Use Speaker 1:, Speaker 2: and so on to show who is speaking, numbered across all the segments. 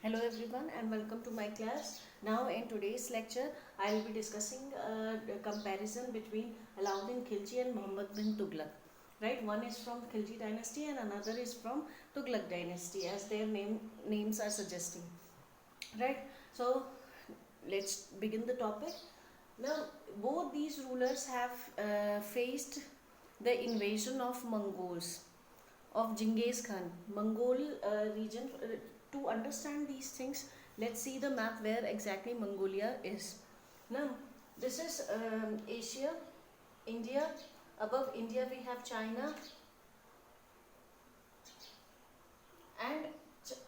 Speaker 1: Hello everyone and welcome to my class. Now in today's lecture I will be discussing a comparison between Alauddin Khilji and Muhammad bin Tughlaq. Right, one is from Khilji dynasty and another is from Tughlaq dynasty as their names are suggesting. Right, so let's begin the topic. Now both these rulers have faced the invasion of Mongols, of Genghis Khan, Mongol region. To understand these things, let's see the map where exactly Mongolia is. Now, this is Asia, India. Above India we have China, and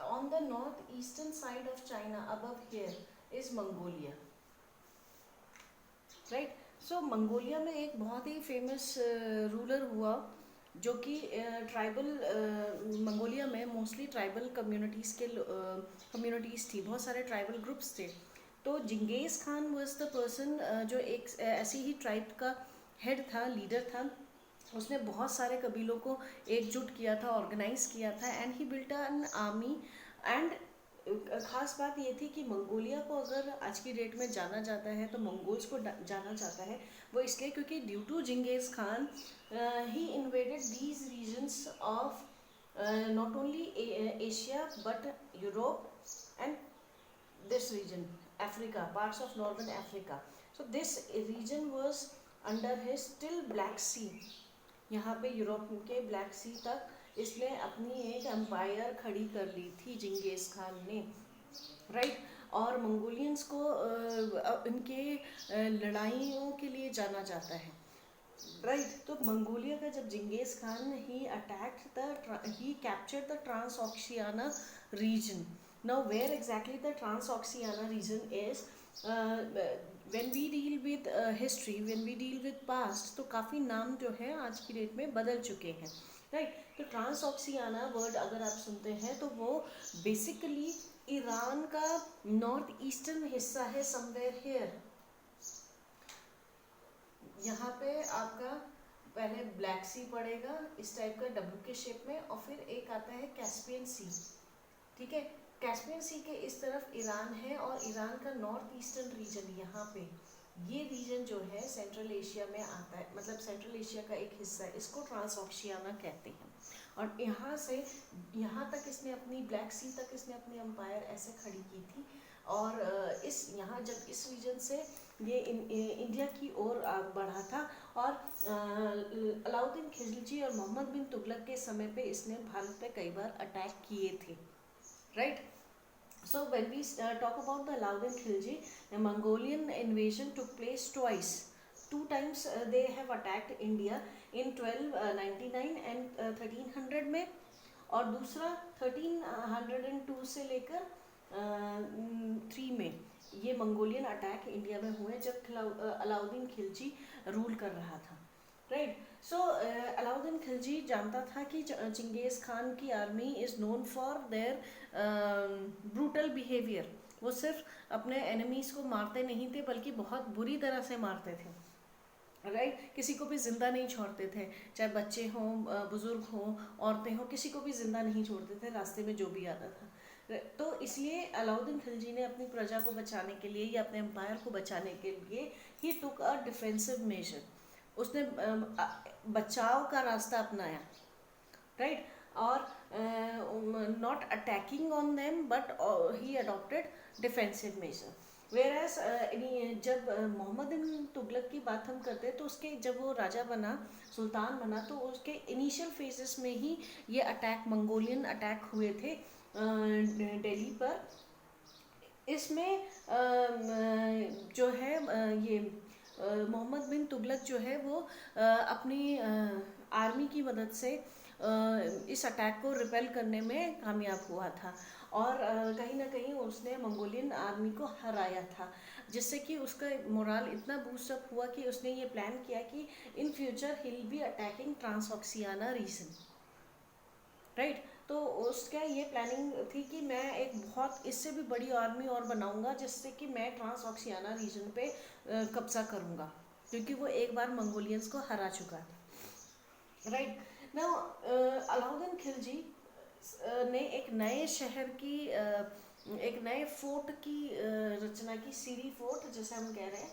Speaker 1: on the northeastern side of China, above here is Mongolia. Right so Mongolia में एक बहुत ही famous ruler हुआ जो कि tribal Mongolia में mostly tribal communities थी, बहुत सारे ट्राइबल ग्रुप्स थे. तो जिंगेज खान वाज द पर्सन जो एक ऐसी ही ट्राइब का हेड था, लीडर था. उसने बहुत सारे कबीलों को एकजुट किया था, ऑर्गेनाइज किया था and he built an army. And खास बात ये थी कि मंगोलिया को अगर आज की डेट में जाना जाता है तो मंगोल्स को जाना जाता है वो इसलिए क्योंकि due to Genghis Khan he invaded these regions of not only Asia but Europe and this region, Africa, parts of northern Africa. So this region was under his till Black Sea. यहाँ पे Europe के black सी तक इसने अपनी एक empire खड़ी कर ली थी जिंगेज खान ने. राइट, और मंगोलियंस को इनके लड़ाइयों के लिए जाना जाता है. राइट, तो मंगोलिया का जब Genghis Khan he captured the Transoxiana region. Now where exactly the Transoxiana region is, when we deal with history, when we deal with past, तो काफ़ी नाम जो है आज की डेट में बदल चुके हैं. राइट, तो ट्रांसऑक्सियाना वर्ड अगर आप सुनते हैं तो वो बेसिकली ईरान का नॉर्थ ईस्टर्न हिस्सा है, समवेयर हियर. यहाँ पे आपका पहले ब्लैक सी पड़ेगा इस टाइप का डब्ल्यू के शेप में, और फिर एक आता है कैस्पियन सी. ठीक है, कैस्पियन सी के इस तरफ ईरान है और ईरान का नॉर्थ ईस्टर्न रीजन यहाँ पे, ये रीजन जो है सेंट्रल एशिया में आता है, मतलब सेंट्रल एशिया का एक हिस्सा है. इसको ट्रांसऑक्सियाना कहते हैं. और यहाँ से यहाँ तक इसने अपनी ब्लैक सी तक इसने अपनी एम्पायर ऐसे खड़ी की थी. और इस यहाँ जब इस रीजन से ये इंडिया की ओर बढ़ा था, और अलाउद्दीन खिलजी और मोहम्मद बिन तुगलक के समय पे इसने भारत पे कई बार अटैक किए थे. Right, so when we talk about the Alauddin Khilji, the Mongolian invasion took place twice. Two times they have attacked India, in 1299 and 1300 में, और दूसरा 1302 से लेकर 3 में ये मंगोलियन अटैक इंडिया में हुए जब अलाउद्दीन खिलजी रूल कर रहा था. राइट, सो अलाउद्दीन खिलजी जानता था कि चिंगेज खान की army is known for their brutal behaviour. वो सिर्फ अपने एनिमीज़ को मारते नहीं थे बल्कि बहुत बुरी तरह से मारते थे. राइट, किसी को भी ज़िंदा नहीं छोड़ते थे, चाहे बच्चे हों, बुज़ुर्ग हों, औरतें हों, किसी को भी ज़िंदा नहीं छोड़ते थे रास्ते में जो भी आता था. तो इसलिए अलाउद्दीन खिलजी ने अपनी प्रजा को बचाने के लिए या अपने एम्पायर को बचाने के लिए ही टुक अ डिफेंसिव मेजर. उसने बचाव का रास्ता अपनाया. राइट, और not attacking on them but he adopted defensive measure. Whereas जब मोहम्मद बिन तुगलक की बात हम करते हैं तो उसके जब वो राजा बना, सुल्तान बना, तो उसके इनिशियल फेजेस में ही ये अटैक, मंगोलियन अटैक हुए थे दिल्ली पर. इसमें जो है ये मोहम्मद बिन तुगलक जो है वो अपनी आर्मी की मदद से इस अटैक को रिपेल करने में कामयाब हुआ था, और कहीं ना कहीं उसने मंगोलियन आर्मी को हराया था, जिससे कि उसका मोरल इतना बूस्टअप हुआ कि उसने ये प्लान किया कि in future he will be attacking Transoxiana region. Right, तो उसका ये प्लानिंग थी कि मैं एक बहुत इससे भी बड़ी आर्मी और बनाऊंगा जिससे कि मैं ट्रांसऑक्सियाना रीजन पे कब्जा करूंगा, क्योंकि वो एक बार मंगोलियंस को हरा चुका था. राइट, नाउ अलाउद्दीन खिलजी ने एक नए शहर की एक नए फोर्ट की रचना की, सीरी फोर्ट जैसे हम कह रहे हैं,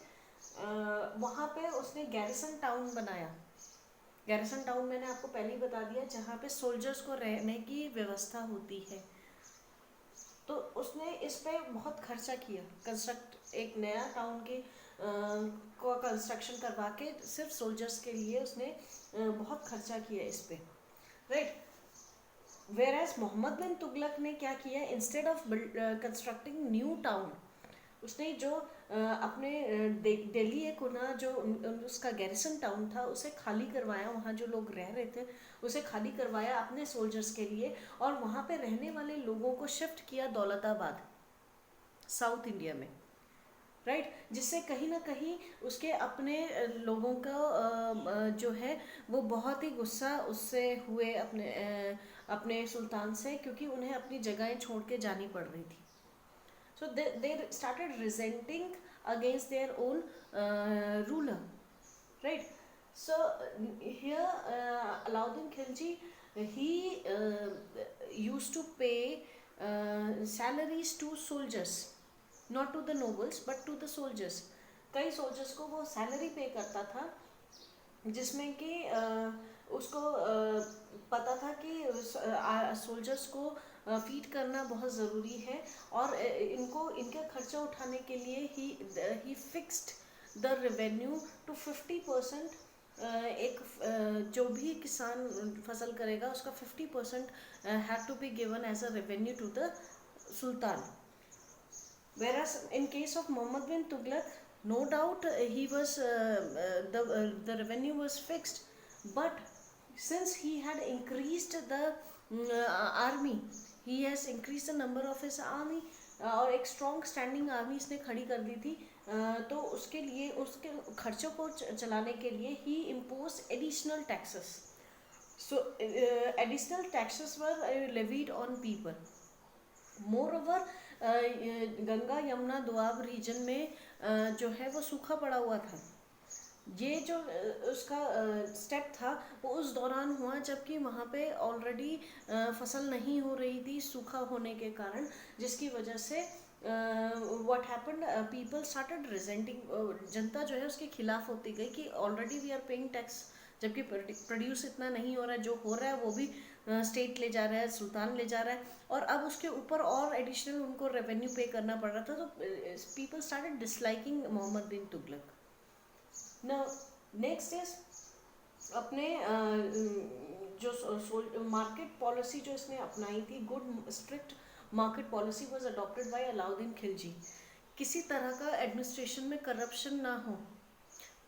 Speaker 1: वहाँ पे उसने गैरिसन टाउन बनाया। गैरिसन टाउन मैंने आपको पहले ही बता दिया, जहाँ पे सोल्जर्स को रहने की व्यवस्था होती है। तो उसने इस पे बहुत खर्चा किया, कंस्ट्रक्ट एक नया टाउन के को कंस्ट्रक्शन करवा के सिर्फ सोल्जर्स के लिए उसने बहुत खर्चा किया इस पे, right. Where as Mohammad bin Tughlaq ने क्या किया, instead of constructing new town, उसने जो अपने दिल्ली एक ना जो उसका गैरिसन टाउन था उसे खाली करवाया, वहाँ जो लोग रह रहे थे उसे खाली करवाया अपने सोल्जर्स के लिए, और वहाँ पे रहने वाले लोगों को शिफ्ट किया दौलताबाद, साउथ इंडिया में, राइट। जिससे कहीं ना कहीं उसके अपने लोगों का जो है वो बहुत ही गुस्सा उससे हुए, अपने सुल्तान से, क्योंकि उन्हें अपनी जगहें छोड़ के जानी पड़ रही थी। So they started resenting against their own ruler, right? So here Alauddin Khilji, he used to pay salaries to soldiers, not to the nobles but to the soldiers. कई soldiers को वो salary pay करता था, जिसमें कि उसको पता था कि सोल्जर्स को फीड करना बहुत ज़रूरी है, और इनका खर्चा उठाने के लिए he fixed the revenue to 50%। एक जो भी किसान फसल करेगा उसका 50% had to be given as a revenue to the sultan. Whereas in case of Muhammad bin Tughlaq, no doubt he was the revenue was fixed, but since he had increased the army, he has increased the number of his army, और एक strong standing army इसने खड़ी कर दी थी, तो उसके लिए उसके खर्चों को चलाने के लिए he impose additional taxes. So additional taxes were levied on people. More over Ganga Yamuna Doab region में जो है वो सूखा पड़ा हुआ था। ये जो उसका स्टेप था वो उस दौरान हुआ जबकि वहाँ पे ऑलरेडी फसल नहीं हो रही थी सूखा होने के कारण, जिसकी वजह से what happened, people started resenting, जनता जो है उसके खिलाफ होती गई कि already we are paying tax, जबकि प्रोड्यूस इतना नहीं हो रहा है, जो हो रहा है वो भी स्टेट ले जा रहा है, सुल्तान ले जा रहा है, और अब उसके ऊपर और एडिशनल उनको रेवेन्यू पे करना पड़ रहा था। तो people started disliking Mohammad bin Tughlaq. Now next is अपने जो मार्केट पॉलिसी जो इसने अपनाई थी, good strict market policy was adopted by Alauddin Khilji. किसी तरह का एडमिनिस्ट्रेशन में करप्शन ना हो,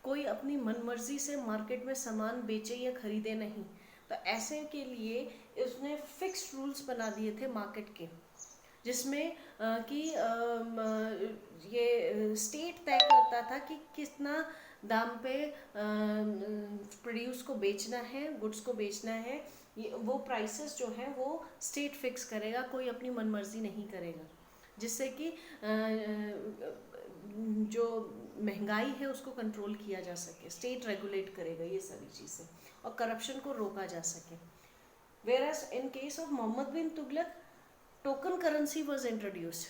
Speaker 1: कोई अपनी मनमर्जी से मार्केट में सामान बेचे या खरीदे नहीं, तो ऐसे के लिए उसने फिक्स्ड रूल्स बना दिए थे मार्केट के, जिसमें कि ये स्टेट तय करता था कि कितना दाम पे प्रोड्यूस को बेचना है, गुड्स को बेचना है, वो प्राइसेस जो है वो स्टेट फिक्स करेगा, कोई अपनी मनमर्जी नहीं करेगा, जिससे कि जो महंगाई है उसको कंट्रोल किया जा सके, स्टेट रेगुलेट करेगा ये सारी चीज़ें, और करप्शन को रोका जा सके। Whereas in case of Muhammad bin Tughlaq, token currency was introduced.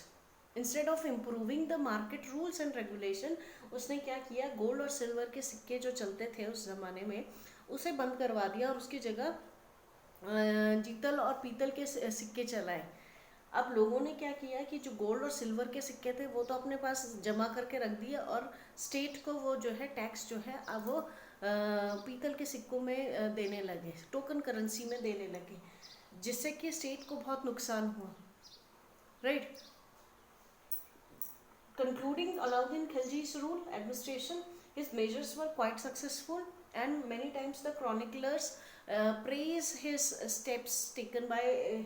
Speaker 1: Instead of improving the market rules and regulation, उसने क्या किया, गोल्ड और सिल्वर के सिक्के जो चलते थे उस ज़माने में उसे बंद करवा दिया और उसकी जगह जीतल और पीतल के सिक्के चलाए। अब लोगों ने क्या किया कि जो गोल्ड और सिल्वर के सिक्के थे वो तो अपने पास जमा करके रख दिए, और स्टेट को वो जो है टैक्स जो है अब वो पीतल के सिक्कों में देने लगे, टोकन करेंसी में देने लगे, जिससे कि स्टेट को बहुत नुकसान हुआ, right. Concluding Alauddin Khilji's rule administration, his measures were quite successful, and many times the chroniclers praise his steps taken by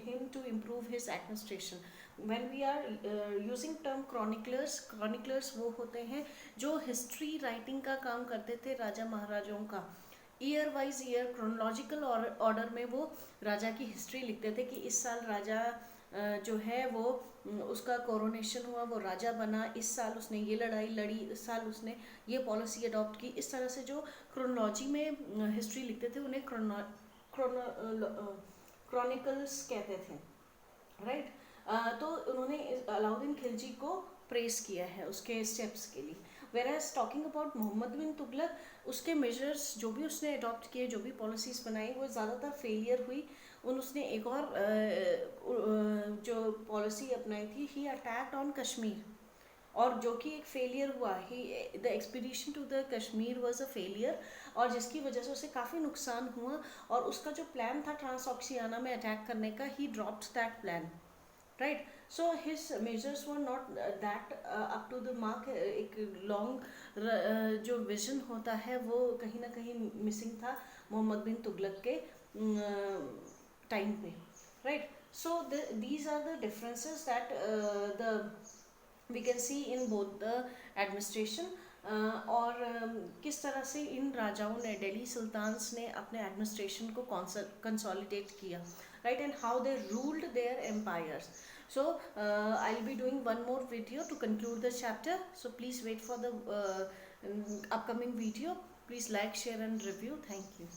Speaker 1: him to improve his administration. When we are using term chroniclers, chroniclers वो होते हैं जो history writing का काम करते थे राजा महाराजाओं का, year wise year chronological order में वो राजा की हिस्ट्री लिखते थे कि इस साल राजा जो है वो उसका कोरोनेशन हुआ, वो राजा बना, इस साल उसने ये लड़ाई लड़ी, इस साल उसने ये पॉलिसी अडॉप्ट की। इस तरह से जो क्रोनोलॉजी में हिस्ट्री लिखते थे उन्हें क्रॉनिकल्स कहते थे, राइट। तो उन्होंने अलाउद्दीन खिलजी को प्रेस किया है उसके स्टेप्स के लिए। We're as talking about Mohammad bin Tughlaq, उसके मेजर्स जो भी उसने अडॉप्ट किए, जो भी पॉलिसीज़ बनाई, वो ज़्यादातर फेलियर हुई। उसने एक और जो पॉलिसी अपनाई थी, ही अटैक्ड ऑन कश्मीर, और जो कि एक फेलियर हुआ। He the expedition to the Kashmir was a failure, और जिसकी वजह से उसे काफ़ी नुकसान हुआ। और उसका जो प्लान था ट्रांसऑक्सियाना में अटैक करने का, he dropped that plan, right. So his measures were not that up to the mark. एक लॉन्ग जो विजन होता है वो कहीं ना कहीं मिसिंग था मोहम्मद बिन तुगलक के टाइम पे, right. So these are the differences that the we can see in both the administration. और किस तरह से इन राजाओं ने, दिल्ली सुल्तान्स ने अपने एडमिनिस्ट्रेशन को कंसोलिडेट किया, right, and how they ruled their empires. So I'll be doing one more video to conclude the chapter, so please wait for the upcoming video. Please like, share and review. Thank you.